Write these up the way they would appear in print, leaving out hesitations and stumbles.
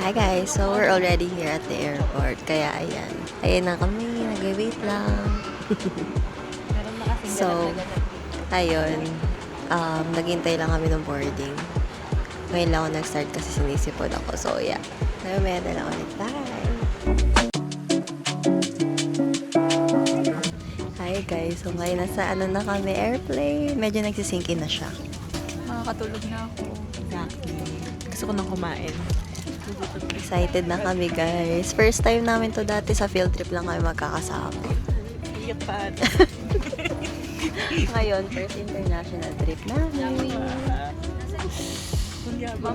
Hi guys, so we're already here at the airport. Kaya ayan, ayan na kami, nag-wait lang. Meron na kasing So, ganap-ganap. ayun, naghintay lang kami ng boarding. Ngayon lang ako nag-start kasi sinisipon ako. So yeah, mamaya na lang ulit. Bye! Hi guys, so ngayon nasa ano na kami, airplane. Medyo nagsisinkin na siya. Makakatulog na ako. Exactly. Gusto ko nang kumain. Excited na kami guys. First time namin to dati sa field trip lang kami magkakasama. Iyak pa. Ngayon, first international trip namin.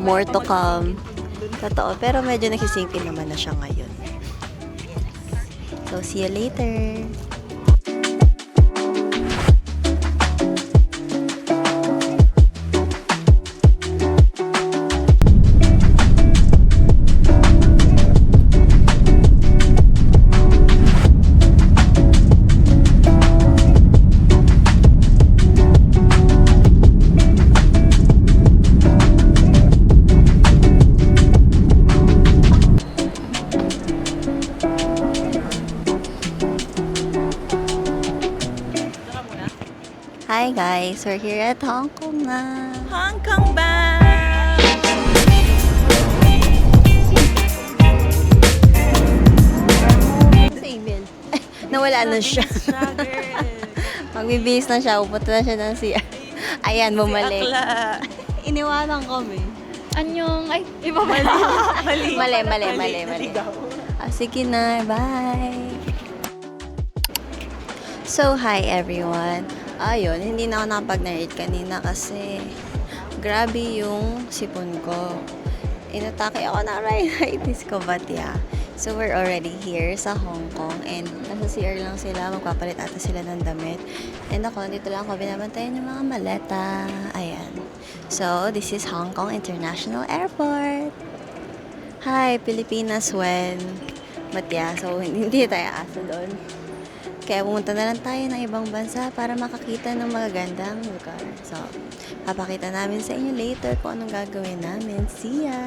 More to come. Totoo, pero medyo nagsisingkin naman na siya ngayon. So, see you later. Hi guys, we're here at Hong Kong na. Hong Kong bound! Sa email. Nawala na siya. Magbibihis na siya, upunta na siya ng CR. Ayan, bumalik. Si Akla. Iniwanan kami. Anyong, ay, iba mali. Mali. Sige na, bye! So, hi everyone. Ayun, hindi na ako nakapag-narrate kanina kasi grabe yung sipon ko. Inatake ako na rhinitis ko, but yeah. So, we're already here sa Hong Kong and nasa CR lang sila. Magpapalit ata sila ng damit. And ako, dito lang ako binabantayan yung mga maleta. Ayan. So, this is Hong Kong International Airport. Hi, Pilipinas when. But yeah, so hindi tayo asa doon. Kaya pumunta na lang tayo ng ibang bansa para makakita ng magagandang lugar. So, papakita namin sa inyo later kung anong gagawin namin. See ya!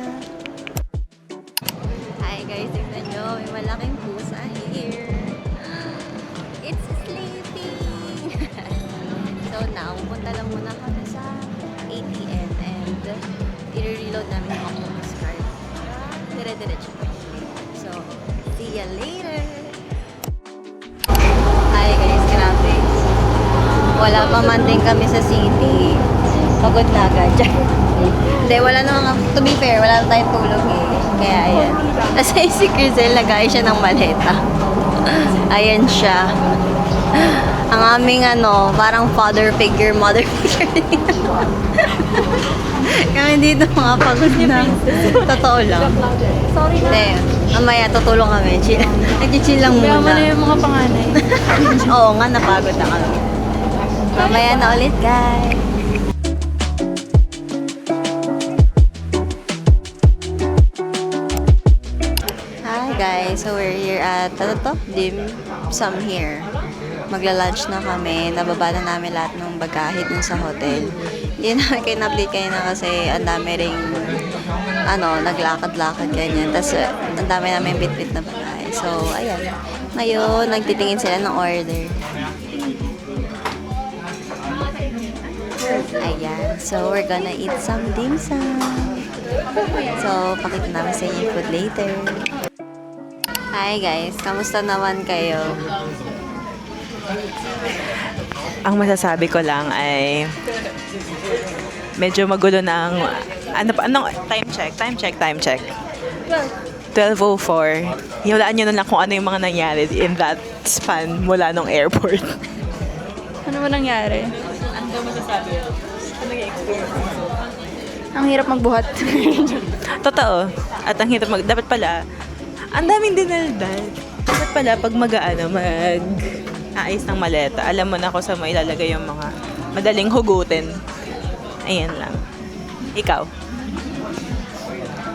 Hi guys, tignan nyo. May malaking pusa here. It's sleeping! So now, pupunta lang muna kami sa ATM and i-reload namin yung Octopus card. Dire-diretso po. So, see ya later! Hi guys, grabe. Wala pa man din kami sa city. Pagod na agad. Hindi, wala naman. To be fair, wala na tayong tulog eh. Kaya ayan. Kasi si Crizel, nagaya siya ng maleta. Ayan siya. Ang aming parang father figure, mother figure. Kaya hindi ito mga pagod na. Totoo lang. Sorry na. Hindi, mamaya tutulong kami. Chill. Nag-chill lang Kaya mo na muna. yung mga panganay. Oo nga, napagod na kami. Mamaya na ulit, guys. Hi, guys. So, we're here at, Dim Sum here. Magla-lunch na kami. Nababa na namin lahat ng bagahe dun sa hotel. Hindi namin kayo na-update kayo na kasi ang dami ring, naglakad-lakad ganyan. Tapos, ang dami namin bit-bit na bagahe. So, ayan. Ngayon, nagtitingin sila ng order. Ayan. So, we're gonna eat some dim sum. So, pakita namin sa inyo yung food later. Hi guys, kamusta naman kayo? Ang masasabi ko lang ay medyo magulo ng anong time check. 12:04. Hiwalaan nyo na lang kung ano yung mga nangyari in that span mula nung airport. Ano ba nangyari? Ano daw masasabi? Ano yung experience? Ang hirap magbuhat. Totoo. At ang hirap dapat pala, ang daming dinaldal. Dapat pala pag mag-aayos ng maleta, alam mo na kung saan mo ilalagay yung mga madaling hugutin. Ayan lang. Ikaw?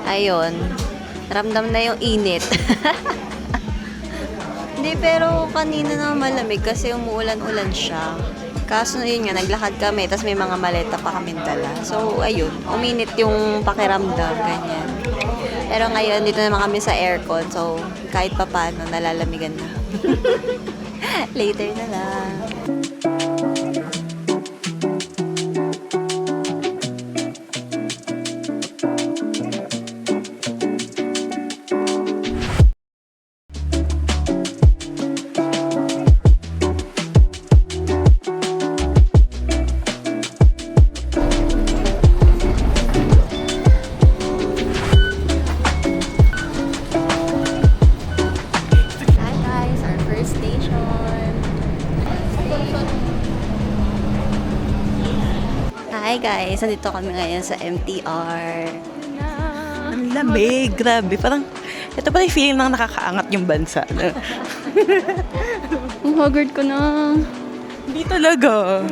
Ayun, ramdam na yung init. Hindi, pero kanina na malamig kasi umuulan-ulan siya. Kaso yun nga, naglakad kami, tapos may mga maleta pa kami dala. So, ayun, uminit yung pakiramdam, ganyan. Pero ngayon, dito naman kami sa aircon. So, kahit pa paano, nalalamigan na. Later na lang. Hi guys, our first station. Hi guys, nandito kami ngayon sa MTR. Ang lamig, grabe. Parang, ito pala yung feeling ng nakakaangat yung bansa. Ang haggard ko na. Hindi talaga.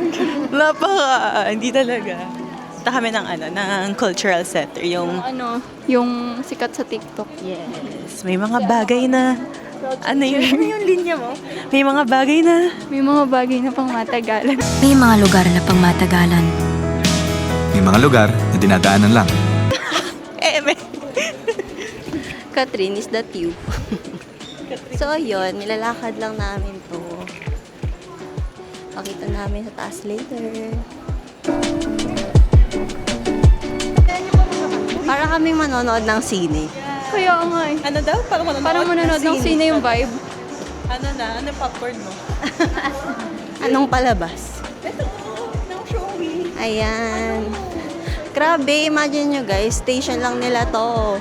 Hindi talaga. Punta kami ng ng cultural center, yung Yung sikat sa TikTok. yes, may mga bagay na ano yung linya mo? May mga bagay na May mga bagay na pang matagalan. May mga lugar na pangmatagalan. May mga lugar na dinadaanan lang. may Catherine, is that you? So, yun, nilalakad lang namin to. Pakita namin sa taas later. Para kaming manonood ng sine. Kaya nga eh. ano daw? Parang manonood ng sine yung vibe. Ano popcorn mo? Anong palabas? Ito, ng showy. Ayan. Grabe, imagine nyo guys, station lang nila to.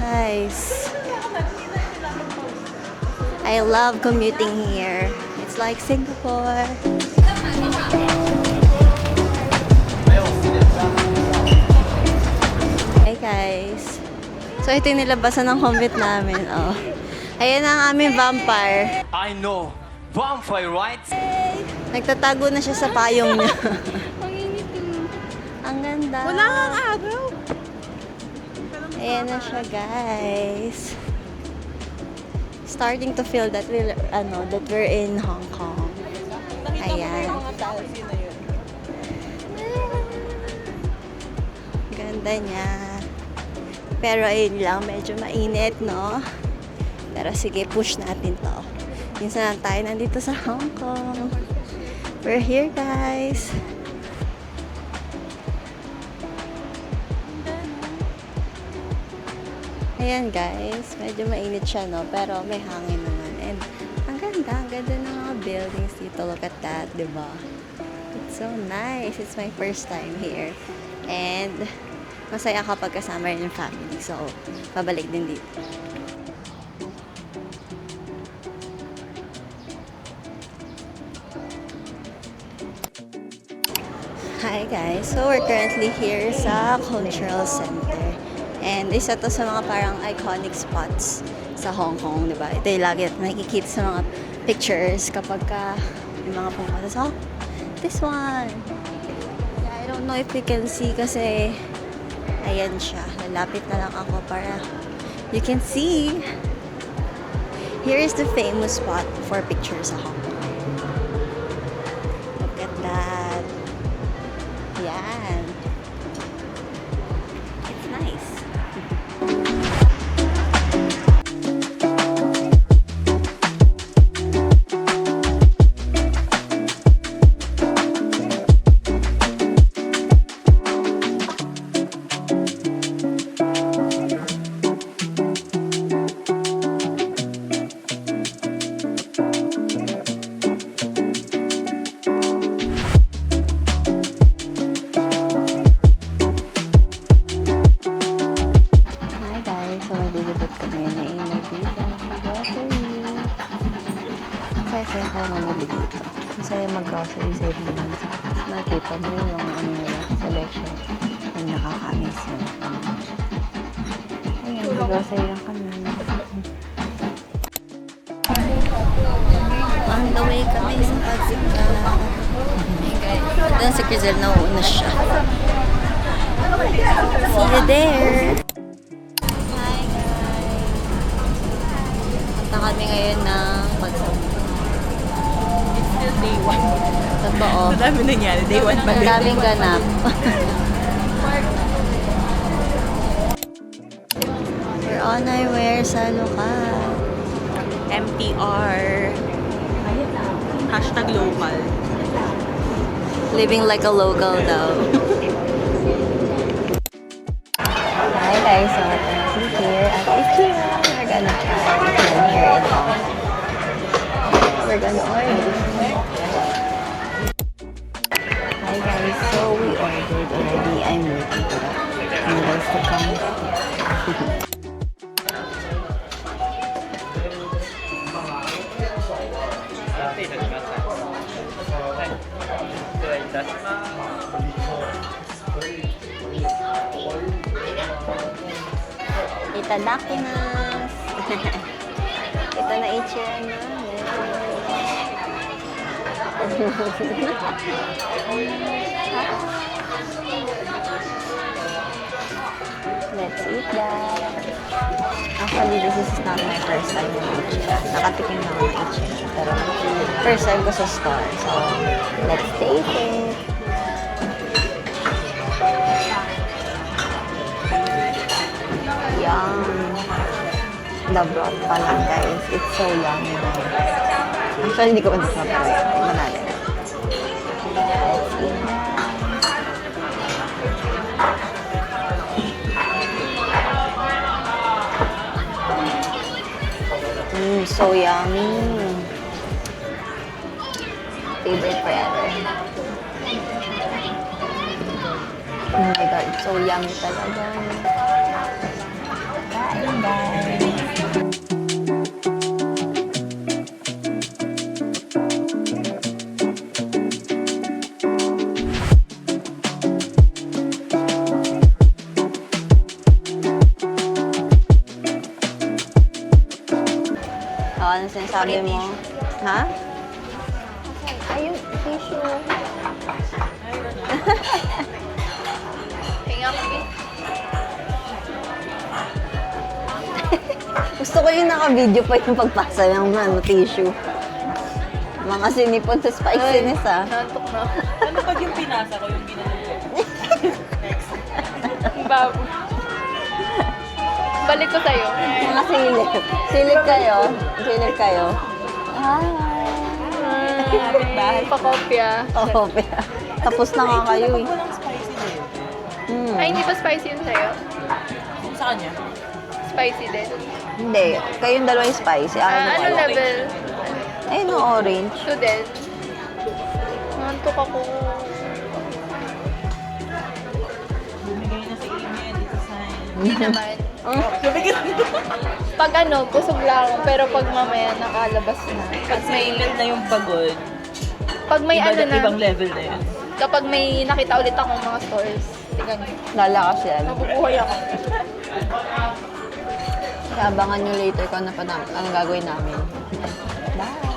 Guys. I love commuting here. It's like Singapore. Hey guys. So ito yung nilabasan ng commute namin. Oh. Ayan ang aming vampire. I know. Vampire, right? Nagtatago na siya sa payong niya. Ang init eh. Ang ganda. Wala kang araw. Ayan na siya, guys. Starting to feel that we're in Hong Kong. Ayan. Ganda niya. Pero ayun lang, medyo mainit, no? Pero sige, push natin to. Minsan lang tayo nandito sa Hong Kong. We're here, guys. Ayan guys, medyo mainit siya, no? Pero may hangin naman. And ang ganda ng mga buildings dito. Look at that, di ba? It's so nice. It's my first time here. And masaya kapag kasama rin yung family. So, pabalik din dito. Hi guys, so we're currently here sa Cultural Center. And isa to sa mga parang iconic spots sa Hong Kong, di ba? Ito yung lagi nakikita sa mga pictures kapag may mga pumunta. So, this one. Yeah, I don't know if you can see kasi ayan siya. Lalapit na lang ako para you can see. Here is the famous spot for pictures sa Hong Kong. Look at that. Yan. It's nice. Hi guys, so naglilibot kami na inabit ang grocery. Kasi ako mamili dito. Masaya mag-grocery sa Evelyn. Nakita mo yung nila, selection. Yung nakakamiss yun. Ayun, mag-grocery lang kami. On the way kami sa pagsika. Doon si Crizel, nauuna siya. See you there! Hi guys! Punta kami ngayon ng pagsika. It's still day 1. Totoo. Ang dami nangyari. Day 1 pa Ang daming ganap. on eyewear sa lokal. MTR. Hashtag local. Living like a local daw. Hi guys, so we're here at IKEA. We're gonna try it here in Hong. We're gonna order. Hi guys, so we ordered already. I'm waiting for the noodles to come. Itadakimasu. Ito na itsura namin. Let's eat that. Actually, this is not my first time in itsura. Nakatikim na ako ng itsura. Pero first time ko sa store. So, let's taste it. Yum. The broth pa lang, guys. It's so yummy. Actually, hindi ko pa nasasabi. Tingnan natin. Let's eat na. So yummy. Favorite forever. Oh my God, so yummy talaga. Kain, guys. Ano sinasabi mo? Ha? Ayun, tissue. Hinga kami. Gusto ko yung naka-video pa yung pagpasa ng tissue. Mga sinipon sa spiciness, ah. Nantok na. Ano pag yung pinasa ko, yung ginanong ko? Ang babo. Balik ko sa'yo. Mga silip. Silip kayo. Silip kayo. Hi. Pakopya. Oo, pera. Tapos na nga kayo, eh. Walang spicy din. Ay, hindi ba spicy yun sa'yo? Sa kanya? Spicy din. Hindi. Kayong dalawa yung spicy. Ano Ano wala. level? Ayun, no, orange. 2 din. Nantok ako. Bumigay na sa email, dito sa Hindi naman. Bumigay Pag busog lang ako, pero pag mamaya nakalabas na. Pag sa email na yung pagod, Pag may ibang level na yun. kapag may nakita ulit akong mga stores, tingnan nyo. Lalakas yan. Mabubuhay ako. Abangan nyo later kung ano gagawin namin. Bye!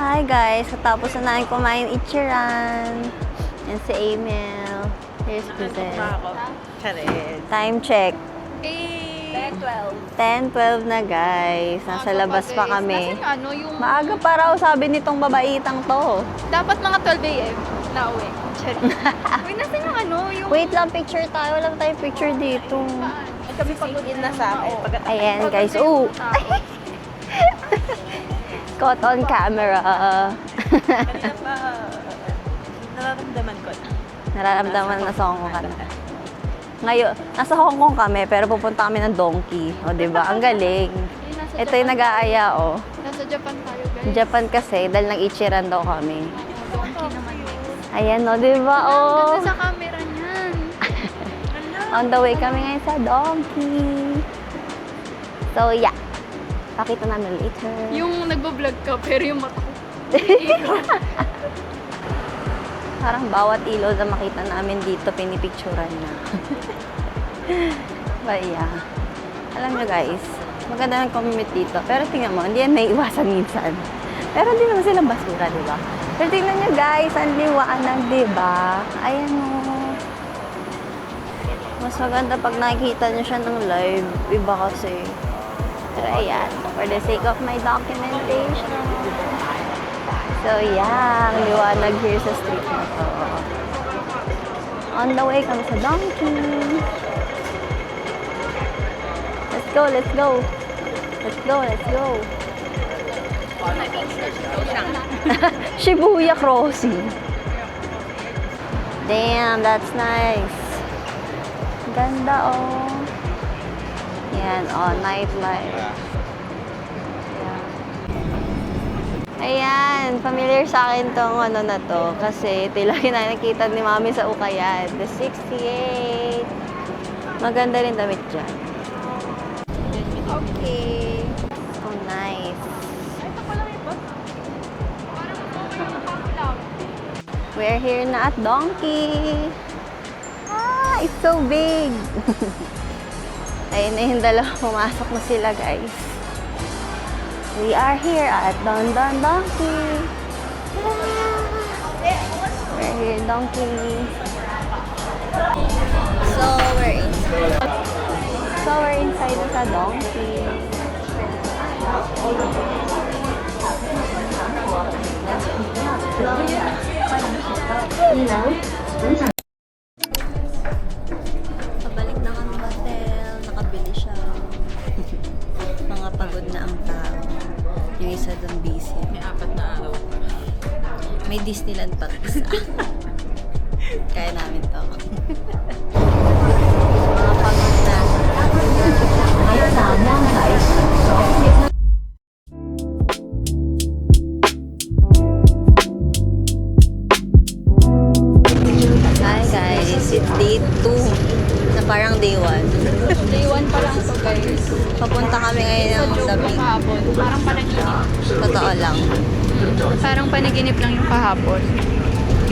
Hi guys! Katapos na namin kumain ichiran. Yan si Emil. Here's Kuzen. Karin. Time check. 10, 12. 10:12 na guys. Nasa labas pa kami. Kasi ano, yung... Maaga pa raw sabi nitong babaitang to. Dapat mga 12 a.m. na uwi. Uy, nasa yung ano, yung... Wait lang, picture tayo. Wala tayong picture dito. Kami pagod na sa akin. Ayan guys. Ooh! Caught on camera. Kanina pa, nararamdaman ko na. Nararamdaman na sa Hong Kong ka na. Ngayon, nasa Hong Kong kami, pero pupunta kami ng Donkey. O, diba? Ang galing. Ito yung nag-aaya, o. Nasa Japan tayo, guys. Japan kasi, dahil nag-ichiran daw kami. Donkey naman yun. Ayan, o, diba? O. Ganda sa camera niyan. On the way kami ngayon sa Donkey. So, yeah. Pakita namin later. Yung nagbablog ka, pero yung mata ko. Parang bawat ilaw na makita namin dito, pinipicturan na. But yeah. Alam nyo guys, maganda ng comment dito. Pero tingnan mo, hindi yan may iwasan minsan. Pero hindi naman sila basura, di ba? Pero tingnan nyo guys, ang liwanag, di ba? Ayan o. Mas maganda pag nakikita nyo siya ng live. Iba kasi. Pero ayan, for the sake of my documentation. So yeah, ang liwanag here sa street na to. On the way kami sa Donkey. Let's go, let's go. Let's go, let's go. Shibuya Crossing. Damn, that's nice. Ganda, oh. Yan, oh, nightlife. Yan. Ayan, familiar sa akin tong ano na to. Kasi ito yung lagi na nakita ni Mami sa Ukayan. The 68. Maganda rin damit dyan. Okay. Oh, nice. We're here na at Donkey. Ah, it's so big. Ayun na yung dalawa. Pumasok na sila, guys. We are here at Don Don Donkey. We're here, Donkey. So, we're inside sa Donkey. Pabalik na kami hotel. Nakabili siya. Mga pagod na ang tao. Yung isa doon busy. May 4 na araw pa. May Disneyland pa isa. Kaya namin to. Mga pagod na. Hi guys, it's day 2 na parang day 1. Day 1 pa lang ito, guys. Papunta kami ngayon ng Dabi. Kahapon. Parang panaginip. Totoo lang. Parang panaginip lang yung kahapon.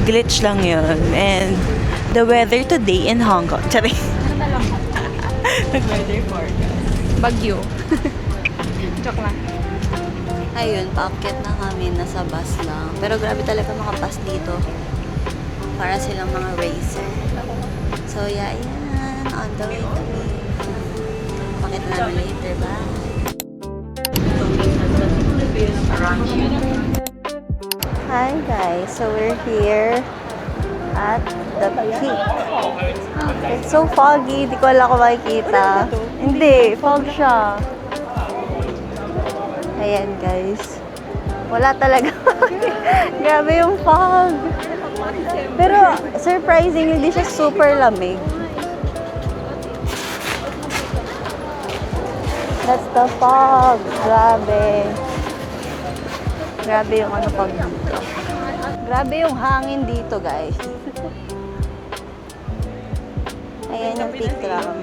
Glitch lang yun. And the weather today in Hong Kong. Charing. Ano na lang? Weather forecast. Bagyo. Joke lang. Ayun, paakyat na kami, nasa bus lang. Pero grabe talaga mga bus dito. Para silang mga racer. So yeah, yan. On the way to me. Pakita namin later, bye. Hi guys, so we're here at the peak. It's so foggy, di ko alam kung makikita. Hindi, fog siya. Ayan guys. Wala talaga. Grabe yung fog. Pero surprisingly, di siya super lamig. That's the fog. Grabe. Grabe yung ano pag dito. Grabe yung hangin dito, guys. Ayan yung peak tram.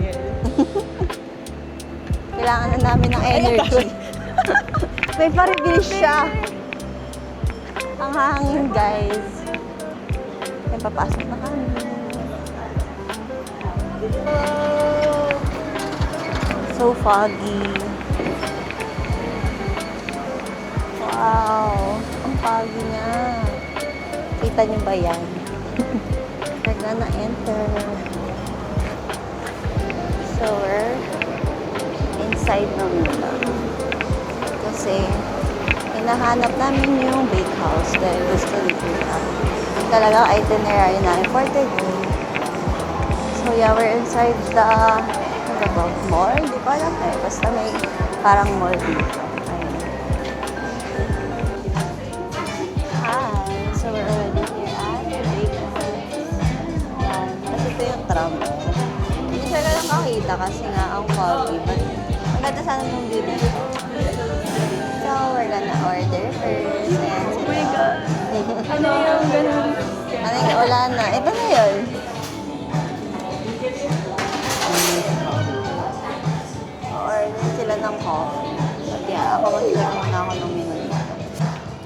Kailangan na namin ng energy. May pa-reveal siya. Ang hangin, guys. May papasok na kami. So foggy. Wow. Ang foggy niya. Kita niyo ba yan? We're gonna enter. So, we're inside na muna. Kasi, hinahanap namin yung bakehouse dahil gusto dito. Talagang itinerary namin for today. So, yeah, we're inside the mall. Di ko alam eh. Basta may parang mall dito. Ayun. Hi. So, we're already here at the bakehouse. Yan. Kasi ito yung tram. Hindi siya lang makita kasi nga ang foggy. But, ang ganda sana ng view dito. So, we're gonna order first. Ayan sila. Oh my God. Ano yung ganun? Ano yung wala na? Ito na yun. Order sila ng coffee. But yeah, ako mag-check muna ako ng menu.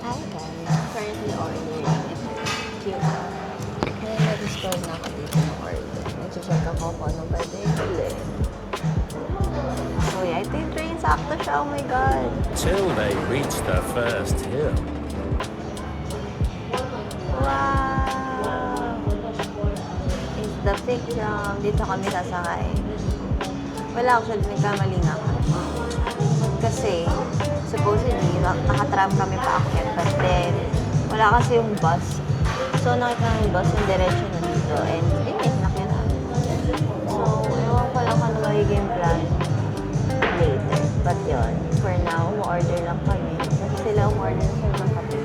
Hi guys. Currently ordering. Cute. Ngayon nag-scroll na ako dito ng order. Nag-check ako kung anong pwede bilhin. So yeah, ito yung train. Sakto siya. Oh my God. Till they reach the first hill. Wow! It's the picture. Dito kami sasakay. Wala, actually, nagkamali nga kami. Kasi, supposedly, nakatram kami paakyat. But then, wala kasi yung bus. So, nakita namin yung bus yung direction na dito. And, nakita namin. So, ewan ko lang ano magiging plan. order lang kami. Kasi sila umorder sa ibang kape.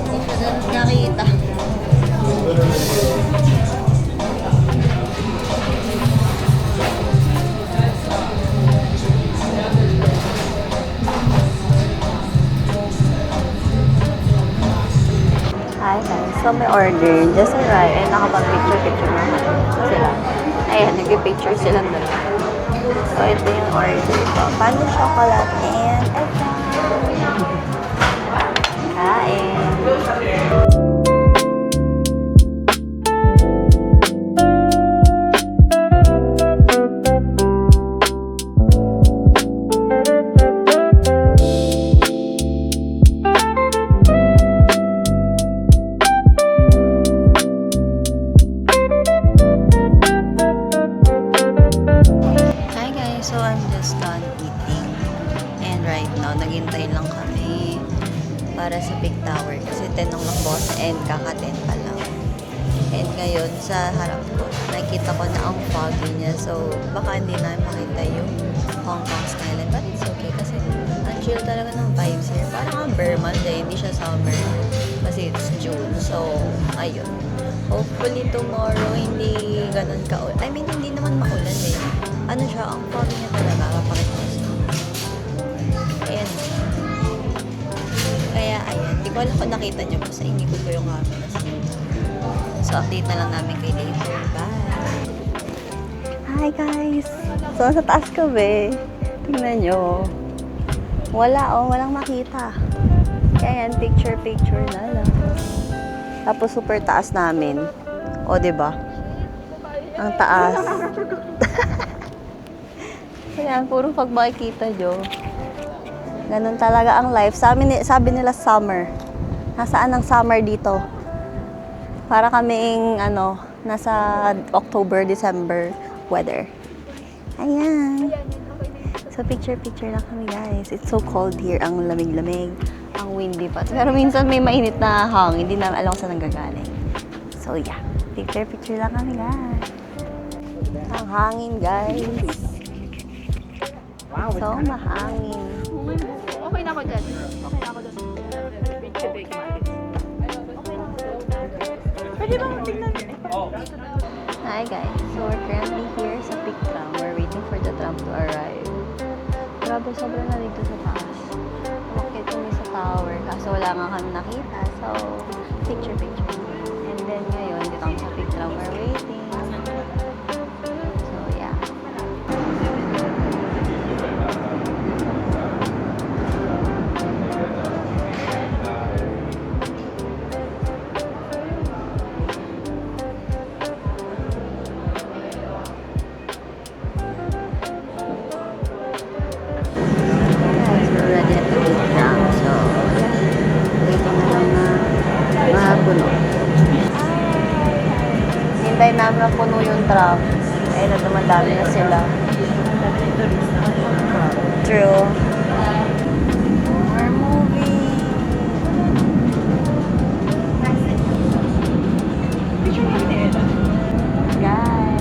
Hindi siya doon nakita. Hi guys, so may order. Just arrived and nakapag-picture na sila. Ayan, nag-picture silang dalawa. So ito yung order ko. Paano chocolate and ito. Kain. Hi guys, so I'm just done eating. And right now, naghintay lang kami para sa Big Tower. Kasi 10 o'clock boss and kaka-10 pa lang. And ngayon, sa harap ko, nakikita ko na ang foggy niya. So, baka hindi na makita yung Hong Kong skyline. But it's okay kasi ang chill talaga ng vibes here. Parang ang Burma day, hindi siya summer. Kasi it's June. So, ayun. Hopefully tomorrow hindi ganun ka-ulan. I mean, hindi naman maulan eh. Ano siya, ang foggy niya talaga. Kapakita ko siya. Ayan. Kaya, ayan. Di ko alam kung nakita niyo. Basta hindi ko yung camera sa inyo. So, update na lang namin kay later. Bye! Hi guys! So, sa taas kami. Tingnan nyo. Wala walang makita. Kaya yan, picture na lang. Tapos super taas namin. O, diba? Ang taas. Kaya puro pag makikita nyo. Ganun talaga ang life. Sabi nila summer. Nasaan ang summer dito? Para kaming, nasa October, December weather. Ayan. So, picture lang kami, guys. It's so cold here. Ang lamig-lamig. Ang windy pa. Pero minsan may mainit na hangin. Hindi namin alam kung saan nanggagaling. So, yeah. Picture lang kami, guys. Ang hangin, guys. So, mahangin. Okay na ako dyan. Okay na ako dyan. Pwede bang tignan? Hi guys, so we're currently here sa Big Tram. We're waiting for the tram to arrive. Grabe, sobrang na dito sa taas. Umakit kami sa tower, kaso wala nga kami nakita. So, picture. And then ngayon, dito kami sa Big Tram. We're waiting. So, yeah. Guys, we're ready at the Big Tram. So, waiting na lang na mapuno. Hintay namin na puno yung tram. Ayun na, dumadami na sila. True. We're moving. Guys.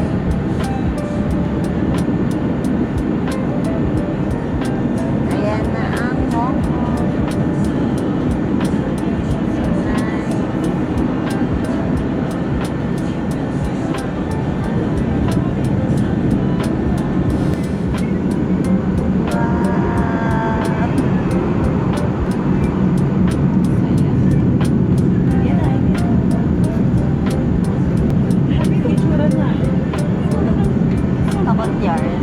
Ayan na ang Hong Kong. So nice. Takot yarn.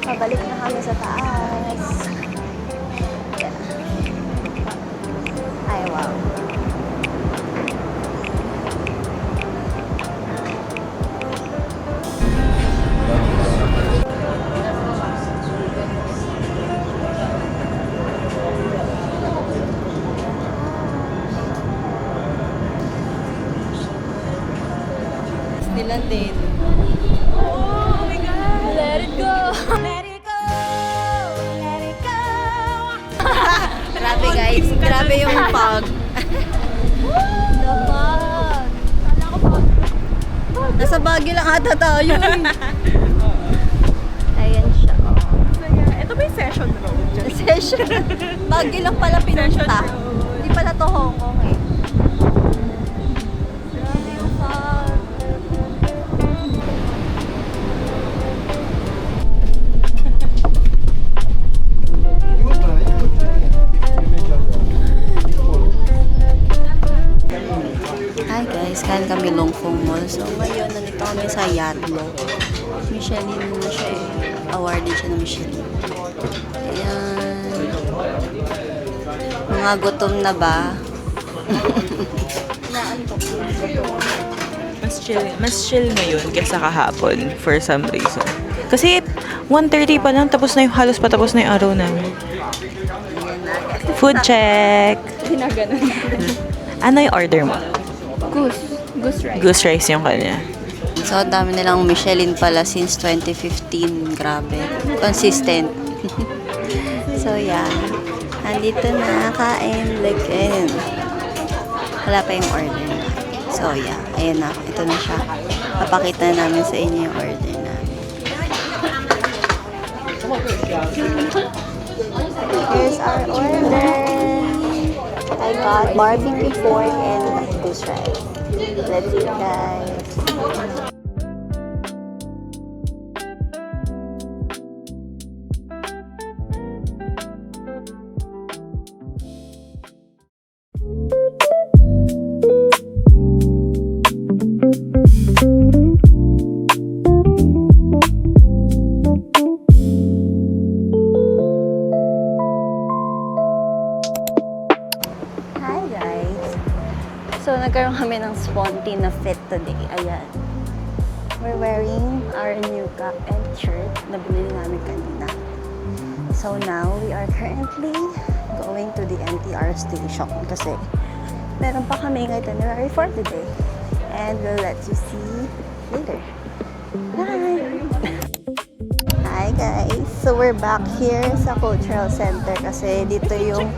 Pabalik na kami sa taas. Yeah. Ay, wow. Nila din. Let it go! Let it go! Grabe yung fog. The fog. Kala ko pa. Nasa Baguio lang ata tayo. Ayan siya. Ito ba yung session road? Session. Baguio lang pala pinunta. Hindi pala to Hong Kong eh. Grabe yung fog. Hi guys, kain kami Longfong Mall. So ngayon, nandito kami sa Yatlo. Michelin na siya eh. Awarded siya ng Michelin. Ayan. Mga gutom na ba? Mas chill ngayon kaysa kahapon for some reason. Kasi 1:30 pa lang, tapos na yung halos patapos na yung araw namin. Food check! Ano yung order mo? Goose rice. Goose rice yung kanya. So, ang dami nilang Michelin pala since 2015. Grabe. Consistent. So, yeah. Andito na. Kain. Like, ayun. Wala pa yung order na. So, yeah. Ayan na. Ito na siya. Papakita na namin sa inyo yung order namin. Here's our order. I got barbecue pork and goose rice. Let's eat, guys. Hi guys! So, nagkaroon kami ng sponty na fit today. Ayan. We're wearing our new cap and shirt na binili namin kanina. So now, we are currently going to the NTR station kasi meron pa kami itinerary for today. And we'll let you see later. Bye! Hi guys! So we're back here sa Cultural Center kasi dito yung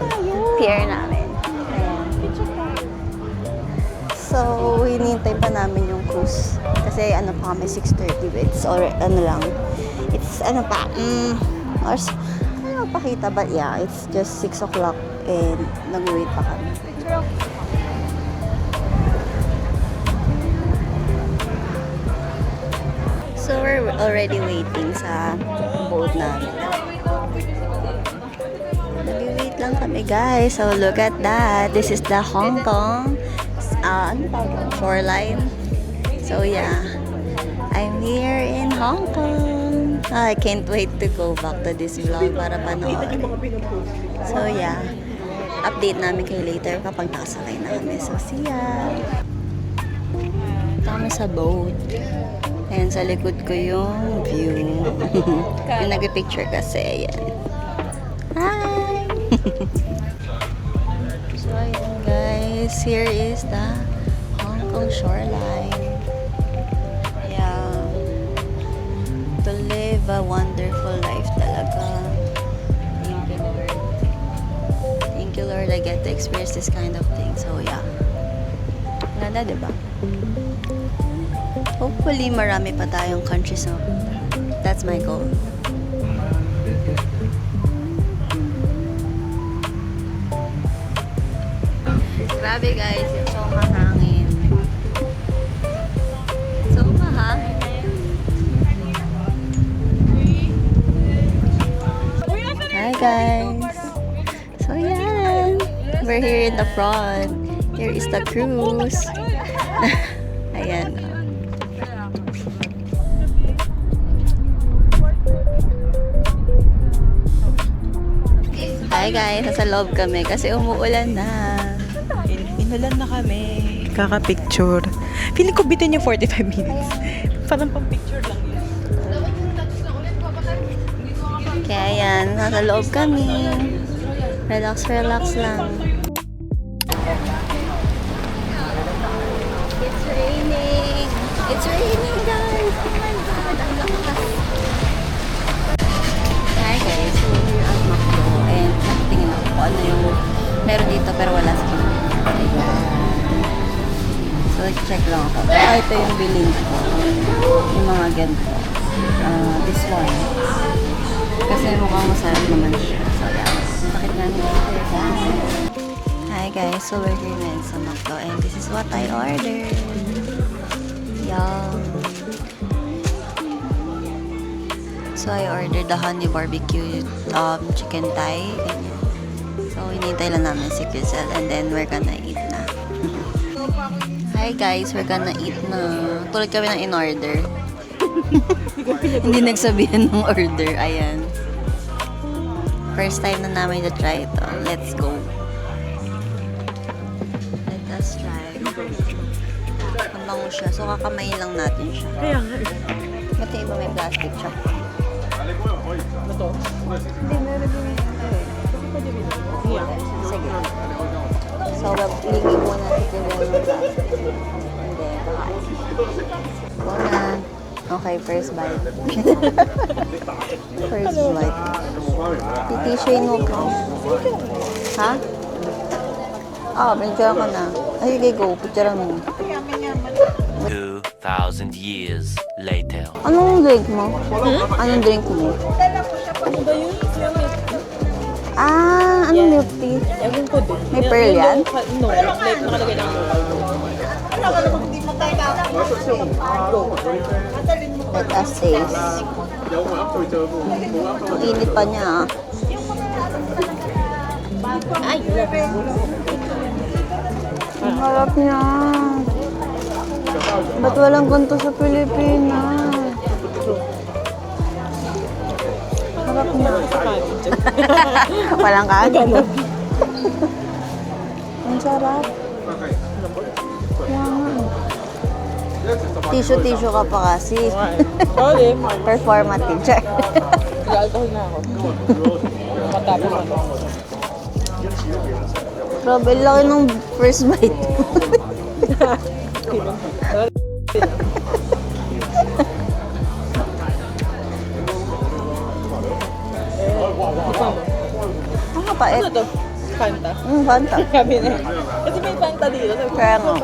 pier namin. Ayan. So, hinihintay pa namin yung cruise. Kasi ano pa kami, 6:30. It's already, ano lang. It's ano pa, or, ano pakita, but yeah, it's just 6 o'clock and nag-wait pa kami. So, we're already waiting sa boat namin. Nag-wait lang kami, guys. So, look at that. This is the Hong Kong ano tawag? Shoreline. So, yeah. I'm here in Hong Kong. I can't wait to go back to this vlog para panoorin. So, yeah. Update namin kayo later kapag nakasakay na kami. So, see ya! Ito kami sa boat. Ayan, sa likod ko yung view. Yung nag-picture kasi, ayan. Hi! So, ayan guys. Here is the Hong Kong shoreline. Yeah. To live a wonderful life talaga. Thank you, Lord. Thank you, Lord. I get to experience this kind of thing. So, yeah. Ganda, diba? Hopefully, marami pa tayong countries na that's my goal. Grabe guys, yung so mahangin. So mahangin. Hi guys. So yan. We're here in the front. Here is the cruise. Ayan. Hi guys, nasa loob kami kasi umuulan na. Inulan na kami. Kaka-picture. Feeling ko bitin yung 45 minutes. Parang pang-picture lang yun. Kaya yan, nasa loob kami. Relax, relax lang. It's raining. It's raining guys. Oh my God, ang lakas. Hi guys, so we're at McDo and nakatingin ako kung ano yung meron dito pero bibilin ko. Yung mga ganito. This one. Kasi mukhang masarap naman siya. So, yeah. Bakit namin ito? Hi guys, so we're here ngayon sa McDo and this is what I ordered. Yum! So I ordered the honey barbecue chicken thigh. Ganyan. So hinihintay lang namin si Quizelle and then we're gonna eat na. Hi guys, we're gonna eat na. Tulad kami ng in-order. Hindi nagsabihan ng order. Ayan. First time na namin to try ito. Let's go. Let us try. Ang bango siya. So, kakamayin lang natin siya. Kaya nga. Pati iba may plastic siya. Ito? Hindi, meron din ito eh. Sige. So, lingin muna si Quizelle ng plastic. And then, kakain. Muna. Okay, first bite. First bite. Titishay mo ko. Ha? Picture ko na. Ay, sige, go. Picture mo. 2,000 years later. Anong drink mo? Anong drink mo? Ano ba yun? Anong milk tea? Ewan ko din. May pearl yan? No, like nakalagay lang. Let us taste. Ang init pa niya ah. Ay! Ang harap niya. Ba't walang ganito sa Pilipinas? Harap niya. Walang kaagad. Ang sarap. Wow. Tissue ka pa kasi. Sorry. Performative. Char. Nag-alcohol na ako. Matapos na ako. Grabe, laki ng first bite. Ang kapait. Ano to? Fanta. Fanta. Kami na. Kasi may Fanta dito. Kaya nga.